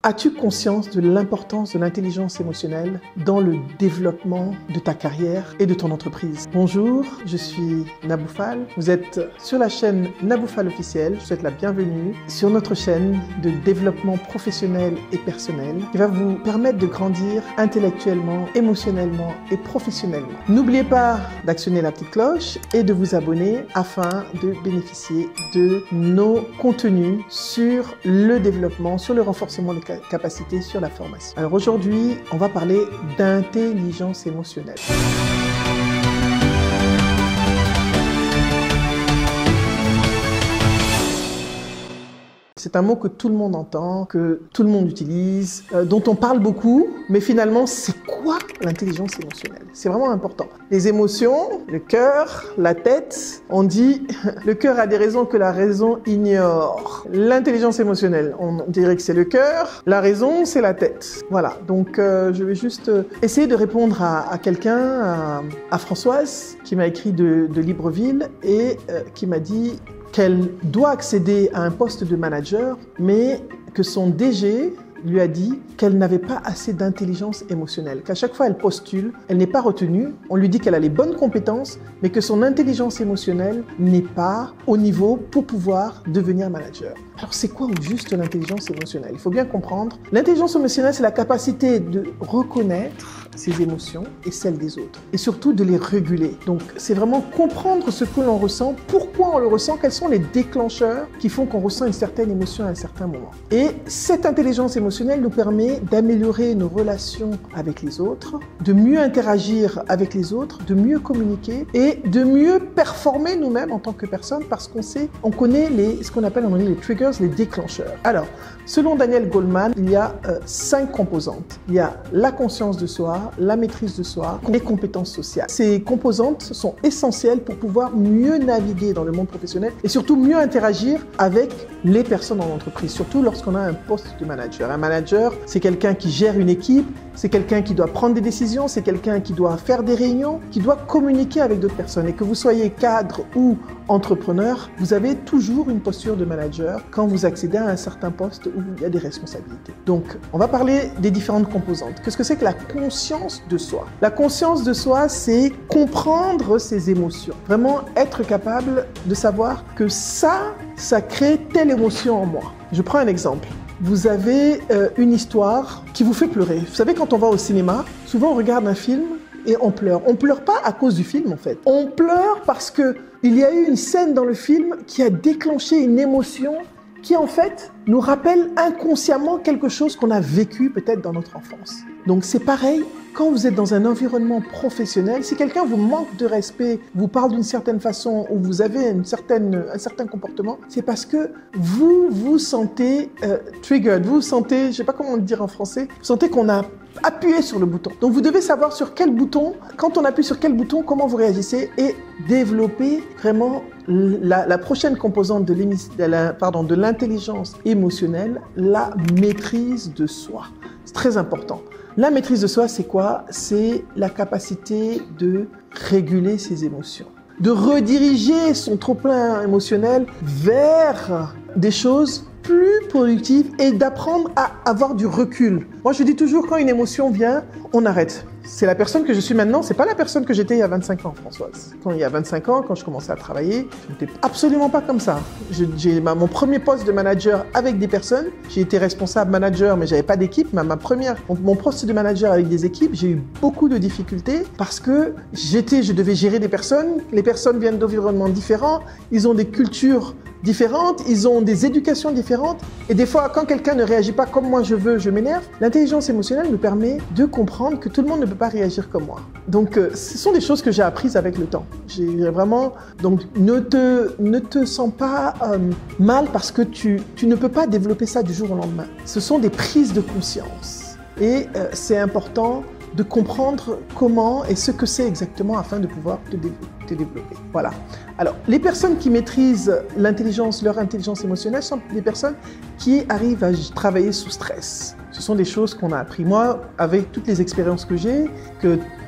As-tu conscience de l'importance de l'intelligence émotionnelle dans le développement de ta carrière et de ton entreprise? Bonjour, je suis Nabou Fall. Vous êtes sur la chaîne Nabou Fall officielle. Je vous souhaite la bienvenue sur notre chaîne de développement professionnel et personnel qui va vous permettre de grandir intellectuellement, émotionnellement et professionnellement. N'oubliez pas d'actionner la petite cloche et de vous abonner afin de bénéficier de nos contenus sur le développement, sur le renforcement des capacités, sur la formation. Alors aujourd'hui, on va parler d'intelligence émotionnelle. C'est un mot que tout le monde entend, que tout le monde utilise, dont on parle beaucoup, mais finalement, c'est quoi l'intelligence émotionnelle? C'est vraiment important. Les émotions, le cœur, la tête, on dit le cœur a des raisons que la raison ignore. L'intelligence émotionnelle, on dirait que c'est le cœur, la raison, c'est la tête. Voilà, donc je vais juste essayer de répondre à quelqu'un, à Françoise, qui m'a écrit de Libreville et qui m'a dit qu'elle doit accéder à un poste de manager, mais que son DG lui a dit qu'elle n'avait pas assez d'intelligence émotionnelle, qu'à chaque fois elle postule, elle n'est pas retenue, on lui dit qu'elle a les bonnes compétences, mais que son intelligence émotionnelle n'est pas au niveau pour pouvoir devenir manager. Alors c'est quoi au juste l'intelligence émotionnelle? Il faut bien comprendre, l'intelligence émotionnelle c'est la capacité de reconnaître ses émotions et celles des autres, et surtout de les réguler. Donc c'est vraiment comprendre ce que l'on ressent, pourquoi on le ressent, quels sont les déclencheurs qui font qu'on ressent une certaine émotion à un certain moment. Et cette intelligence émotionnelle nous permet d'améliorer nos relations avec les autres, de mieux interagir avec les autres, de mieux communiquer et de mieux performer nous-mêmes en tant que personne parce on connaît ce qu'on appelle en anglais les triggers, les déclencheurs. Alors, selon Daniel Goleman, il y a 5 composantes. Il y a la conscience de soi, la maîtrise de soi, les compétences sociales. Ces composantes sont essentielles pour pouvoir mieux naviguer dans le monde professionnel et surtout mieux interagir avec les personnes en entreprise, surtout lorsqu'on a un poste de manager. Un manager, c'est quelqu'un qui gère une équipe, c'est quelqu'un qui doit prendre des décisions, c'est quelqu'un qui doit faire des réunions, qui doit communiquer avec d'autres personnes. Et que vous soyez cadre ou entrepreneur, vous avez toujours une posture de manager quand vous accédez à un certain poste où il y a des responsabilités. Donc, on va parler des différentes composantes. Qu'est-ce que c'est que la conscience de soi? La conscience de soi, c'est comprendre ses émotions. Vraiment être capable de savoir que ça crée telle émotion en moi. Je prends un exemple. Vous avez une histoire qui vous fait pleurer. Vous savez, quand on va au cinéma, souvent on regarde un film et on pleure. On pleure pas à cause du film, en fait. On pleure parce que il y a eu une scène dans le film qui a déclenché une émotion qui, en fait, nous rappelle inconsciemment quelque chose qu'on a vécu peut-être dans notre enfance. Donc c'est pareil, quand vous êtes dans un environnement professionnel, si quelqu'un vous manque de respect, vous parle d'une certaine façon ou vous avez un certain comportement, c'est parce que vous vous sentez triggered, vous sentez, je ne sais pas comment le dire en français, vous sentez qu'on a appuyé sur le bouton. Donc vous devez savoir sur quel bouton, quand on appuie sur quel bouton, comment vous réagissez et développer vraiment la prochaine composante de l'intelligence émotionnelle, la maîtrise de soi. C'est très important. La maîtrise de soi, c'est quoi? C'est la capacité de réguler ses émotions, de rediriger son trop-plein émotionnel vers des choses plus productives et d'apprendre à avoir du recul. Moi, je dis toujours, quand une émotion vient, on arrête. C'est la personne que je suis maintenant, c'est pas la personne que j'étais il y a 25 ans, Françoise. Il y a 25 ans, quand je commençais à travailler, je n'étais absolument pas comme ça. J'ai mon premier poste de manager avec des personnes. J'ai été responsable manager, mais j'avais pas d'équipe. Mon poste de manager avec des équipes, j'ai eu beaucoup de difficultés parce que je devais gérer des personnes. Les personnes viennent d'environnements différents, ils ont des cultures différentes, ils ont des éducations différentes. Et des fois, quand quelqu'un ne réagit pas comme moi je veux, je m'énerve. L'intelligence émotionnelle me permet de comprendre que tout le monde ne peut pas réagir comme moi. Donc, ce sont des choses que j'ai apprises avec le temps. J'ai vraiment... Donc, ne te sens pas mal parce que tu ne peux pas développer ça du jour au lendemain. Ce sont des prises de conscience. Et c'est important de comprendre comment et ce que c'est exactement afin de pouvoir te développer. Voilà. Alors, les personnes qui maîtrisent leur intelligence émotionnelle sont des personnes qui arrivent à travailler sous stress. Ce sont des choses qu'on a appris. Moi, avec toutes les expériences que j'ai,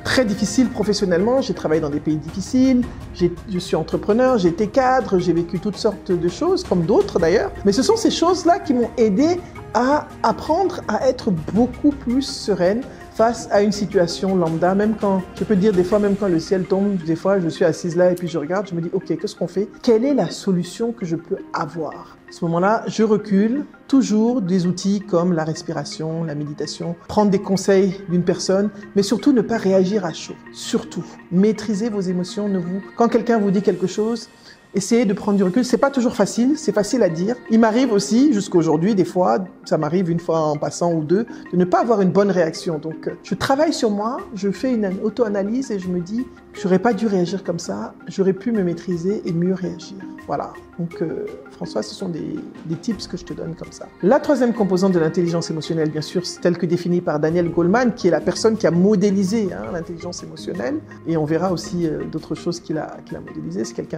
très difficiles professionnellement, j'ai travaillé dans des pays difficiles, je suis entrepreneur, j'ai été cadre, j'ai vécu toutes sortes de choses, comme d'autres d'ailleurs. Mais ce sont ces choses-là qui m'ont aidé à apprendre à être beaucoup plus sereine face à une situation lambda, même quand, je peux dire des fois, même quand le ciel tombe, des fois je suis assise là et puis je regarde, je me dis, ok, qu'est-ce qu'on fait? Quelle est la solution que je peux avoir? À ce moment-là, je recule, toujours des outils comme la respiration, la méditation, prendre des conseils d'une personne, mais surtout ne pas réagir à chaud. Surtout, maîtrisez vos émotions. Quand quelqu'un vous dit quelque chose, essayez de prendre du recul. C'est pas toujours facile, c'est facile à dire. Il m'arrive aussi, jusqu'à aujourd'hui, des fois, ça m'arrive une fois en passant ou deux, de ne pas avoir une bonne réaction. Donc, je travaille sur moi, je fais une auto-analyse et je me dis, j'aurais pas dû réagir comme ça, j'aurais pu me maîtriser et mieux réagir. Voilà. Donc, François, ce sont des tips que je te donne comme ça. La troisième composante de l'intelligence émotionnelle, bien sûr, c'est telle que définie par Daniel Goleman, qui est la personne qui a modélisé l'intelligence émotionnelle. Et on verra aussi d'autres choses qu'il a modélisées. C'est quelqu'un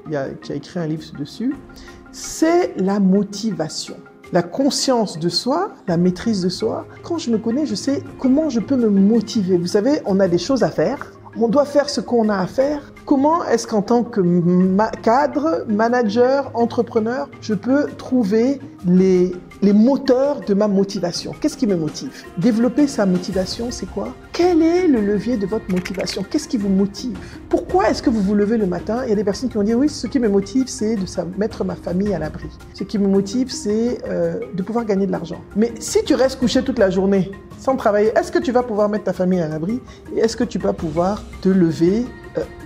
qui a écrit un livre dessus. C'est la motivation. La conscience de soi, la maîtrise de soi. Quand je me connais, je sais comment je peux me motiver. Vous savez, on a des choses à faire. On doit faire ce qu'on a à faire. Comment est-ce qu'en tant que cadre, manager, entrepreneur, je peux trouver les moteurs de ma motivation? Qu'est-ce qui me motive? Développer sa motivation, c'est quoi? Quel est le levier de votre motivation? Qu'est-ce qui vous motive? Pourquoi est-ce que vous vous levez le matin? Il y a des personnes qui vont dire, oui, ce qui me motive, c'est de mettre ma famille à l'abri. Ce qui me motive, c'est de pouvoir gagner de l'argent. Mais si tu restes couché toute la journée sans travailler, est-ce que tu vas pouvoir mettre ta famille à l'abri? Et est-ce que tu vas pouvoir te lever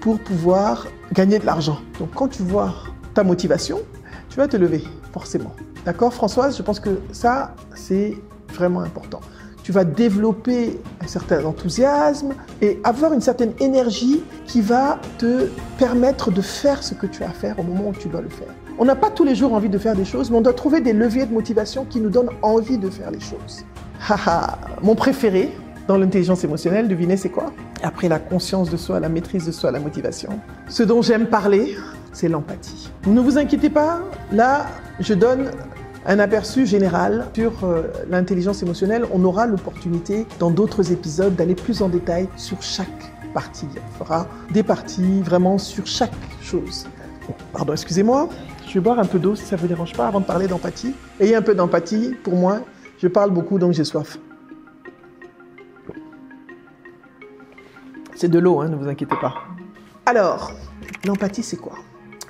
pour pouvoir gagner de l'argent? Donc, quand tu vois ta motivation, tu vas te lever, forcément. D'accord, Françoise? Je pense que ça, c'est vraiment important. Tu vas développer un certain enthousiasme et avoir une certaine énergie qui va te permettre de faire ce que tu as à faire au moment où tu dois le faire. On n'a pas tous les jours envie de faire des choses, mais on doit trouver des leviers de motivation qui nous donnent envie de faire les choses. Haha, mon préféré dans l'intelligence émotionnelle, devinez c'est quoi? Après la conscience de soi, la maîtrise de soi, la motivation, ce dont j'aime parler, c'est l'empathie. Ne vous inquiétez pas, là, je donne un aperçu général sur l'intelligence émotionnelle. On aura l'opportunité, dans d'autres épisodes, d'aller plus en détail sur chaque partie. On fera des parties vraiment sur chaque chose. Pardon, excusez-moi, je vais boire un peu d'eau si ça ne vous dérange pas avant de parler d'empathie. Ayez un peu d'empathie, pour moi, je parle beaucoup donc j'ai soif. C'est de l'eau, ne vous inquiétez pas. Alors, l'empathie, c'est quoi?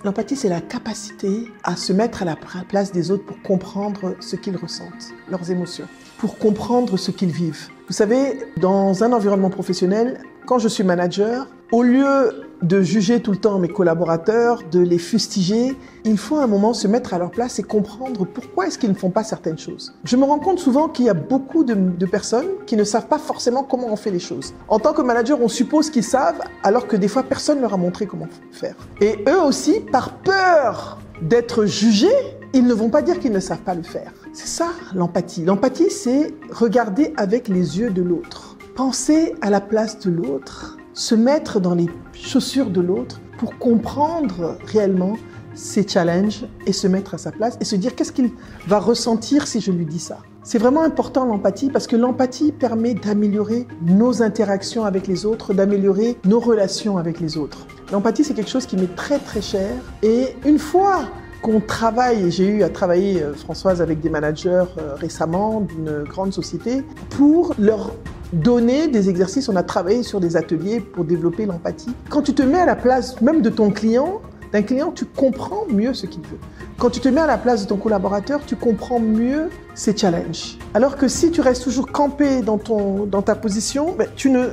L'empathie, c'est la capacité à se mettre à la place des autres pour comprendre ce qu'ils ressentent, leurs émotions, pour comprendre ce qu'ils vivent. Vous savez, dans un environnement professionnel, quand je suis manager, au lieu de juger tout le temps mes collaborateurs, de les fustiger, il faut à un moment se mettre à leur place et comprendre pourquoi est-ce qu'ils ne font pas certaines choses. Je me rends compte souvent qu'il y a beaucoup de personnes qui ne savent pas forcément comment on fait les choses. En tant que manager, on suppose qu'ils savent, alors que des fois, personne ne leur a montré comment faire. Et eux aussi, par peur d'être jugés, ils ne vont pas dire qu'ils ne savent pas le faire. C'est ça l'empathie. L'empathie, c'est regarder avec les yeux de l'autre. Penser à la place de l'autre, se mettre dans les chaussures de l'autre pour comprendre réellement ses challenges et se mettre à sa place et se dire qu'est-ce qu'il va ressentir si je lui dis ça. C'est vraiment important l'empathie parce que l'empathie permet d'améliorer nos interactions avec les autres, d'améliorer nos relations avec les autres. L'empathie, c'est quelque chose qui m'est très très cher et une fois qu'on travaille, et j'ai eu à travailler, Françoise, avec des managers récemment d'une grande société pour leur donner des exercices. On a travaillé sur des ateliers pour développer l'empathie. Quand tu te mets à la place même de ton client, d'un client, tu comprends mieux ce qu'il veut. Quand tu te mets à la place de ton collaborateur, tu comprends mieux ses challenges. Alors que si tu restes toujours campé dans ta position, tu ne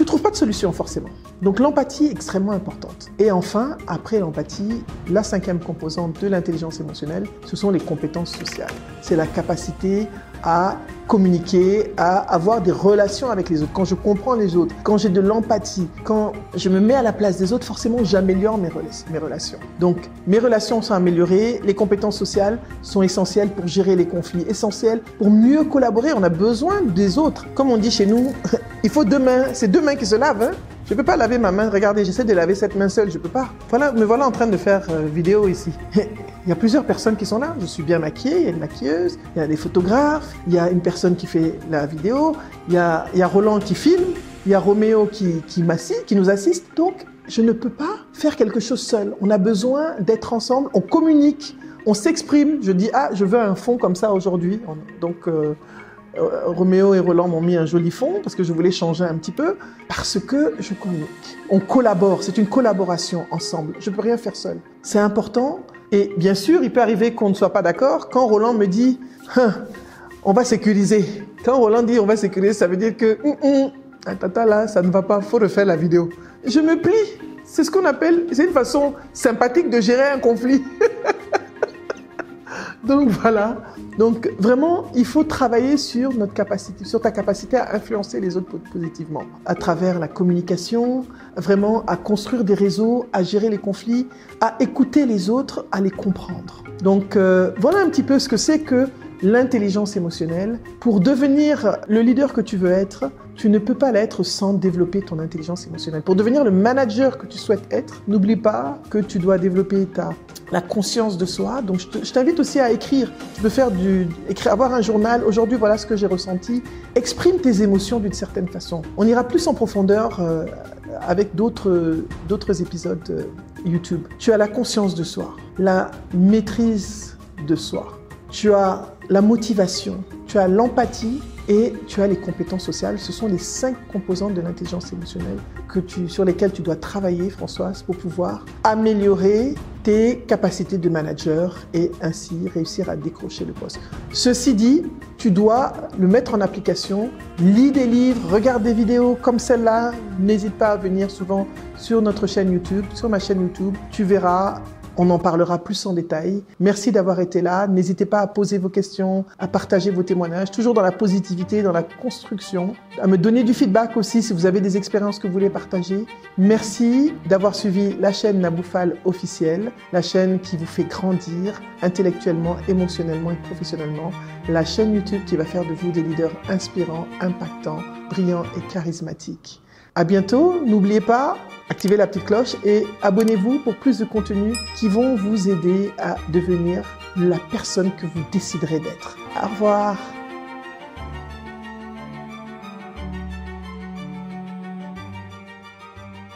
trouves pas de solution forcément. Donc l'empathie est extrêmement importante. Et enfin, après l'empathie, la cinquième composante de l'intelligence émotionnelle, ce sont les compétences sociales. C'est la capacité à communiquer, à avoir des relations avec les autres. Quand je comprends les autres, quand j'ai de l'empathie, quand je me mets à la place des autres, forcément j'améliore mes relations. Donc mes relations sont améliorées, les compétences sociales sont essentielles pour gérer les conflits, essentielles pour mieux collaborer. On a besoin des autres. Comme on dit chez nous, il faut deux mains, c'est deux mains qui se lavent. Je ne peux pas laver ma main. Regardez, j'essaie de laver cette main seule, je ne peux pas. Voilà, me voilà en train de faire vidéo ici. Il y a plusieurs personnes qui sont là. Je suis bien maquillée, il y a une maquilleuse, il y a des photographes, il y a une personne qui fait la vidéo, il y a Roland qui filme, il y a Roméo qui nous assiste. Donc, je ne peux pas faire quelque chose seul. On a besoin d'être ensemble, on communique. On s'exprime, je dis, ah, je veux un fond comme ça aujourd'hui. Donc, Roméo et Roland m'ont mis un joli fond parce que je voulais changer un petit peu, parce que je communique. On collabore, c'est une collaboration ensemble. Je ne peux rien faire seul. C'est important. Et bien sûr, il peut arriver qu'on ne soit pas d'accord. Quand Roland me dit, on va sécuriser. Quand Roland dit on va sécuriser, ça veut dire que tata là, ça ne va pas, il faut refaire la vidéo. Je me plie. C'est ce qu'on appelle, c'est une façon sympathique de gérer un conflit. Donc voilà. Donc vraiment, il faut travailler sur notre capacité, sur ta capacité à influencer les autres positivement, à travers la communication, vraiment à construire des réseaux, à gérer les conflits, à écouter les autres, à les comprendre. Donc voilà un petit peu ce que c'est que l'intelligence émotionnelle. Pour devenir le leader que tu veux être, tu ne peux pas l'être sans développer ton intelligence émotionnelle. Pour devenir le manager que tu souhaites être, n'oublie pas que tu dois développer la conscience de soi. Donc, je t'invite aussi à écrire. Tu peux faire avoir un journal. Aujourd'hui, voilà ce que j'ai ressenti. Exprime tes émotions d'une certaine façon. On ira plus en profondeur avec d'autres épisodes YouTube. Tu as la conscience de soi, la maîtrise de soi. Tu as la motivation, tu as l'empathie et tu as les compétences sociales. Ce sont les 5 composantes de l'intelligence émotionnelle sur lesquelles tu dois travailler, Françoise, pour pouvoir améliorer tes capacités de manager et ainsi réussir à décrocher le poste. Ceci dit, tu dois le mettre en application. Lis des livres, regarde des vidéos comme celle-là. N'hésite pas à venir souvent sur notre chaîne YouTube, sur ma chaîne YouTube. Tu verras. On en parlera plus en détail. Merci d'avoir été là. N'hésitez pas à poser vos questions, à partager vos témoignages, toujours dans la positivité, dans la construction, à me donner du feedback aussi si vous avez des expériences que vous voulez partager. Merci d'avoir suivi la chaîne Naboufal officielle, la chaîne qui vous fait grandir intellectuellement, émotionnellement et professionnellement, la chaîne YouTube qui va faire de vous des leaders inspirants, impactants, brillants et charismatiques. À bientôt, n'oubliez pas, activez la petite cloche et abonnez-vous pour plus de contenus qui vont vous aider à devenir la personne que vous déciderez d'être. Au revoir.